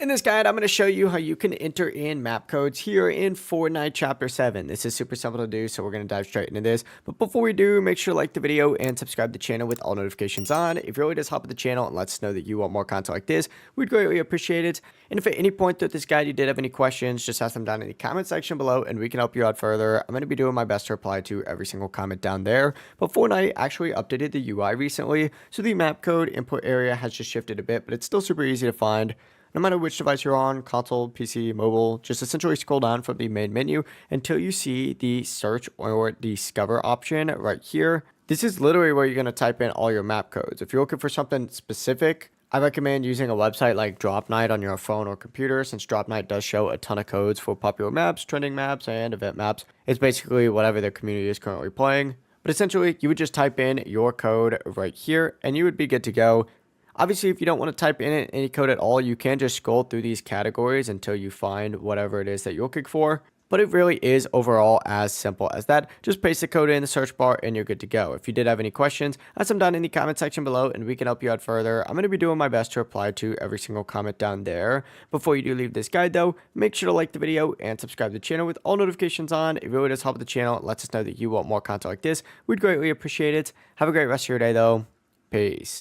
In this guide, I'm going to show you how you can enter in map codes here in Fortnite Chapter 7. This is super simple to do, so we're going to dive straight into this. But before we do, make sure to like the video and subscribe to the channel with all notifications on. If you really just hop on the channel and let us know that you want more content like this, we'd greatly appreciate it. And if at any point through this guide you did have any questions, just ask them down in the comment section below and we can help you out further. I'm going to be doing my best to reply to every single comment down there. But Fortnite actually updated the UI recently, so the map code input area has just shifted a bit, but it's still super easy to find. No matter which device you're on, console, PC, mobile, just essentially scroll down from the main menu until you see the search or discover option right here. This is literally where you're going to type in all your map codes. If you're looking for something specific, I recommend using a website like Dropnite on your phone or computer, since Dropnite does show a ton of codes for popular maps, trending maps, and event maps. It's basically whatever the community is currently playing. But essentially, you would just type in your code right here and you would be good to go. Obviously, if you don't want to type in any code at all, you can just scroll through these categories until you find whatever it is that you're looking for. But it really is overall as simple as that. Just paste the code in the search bar and you're good to go. If you did have any questions, ask them down in the comment section below and we can help you out further. I'm going to be doing my best to reply to every single comment down there. Before you do leave this guide though, make sure to like the video and subscribe to the channel with all notifications on. It really does help the channel. It lets us know that you want more content like this. We'd greatly appreciate it. Have a great rest of your day though. Peace.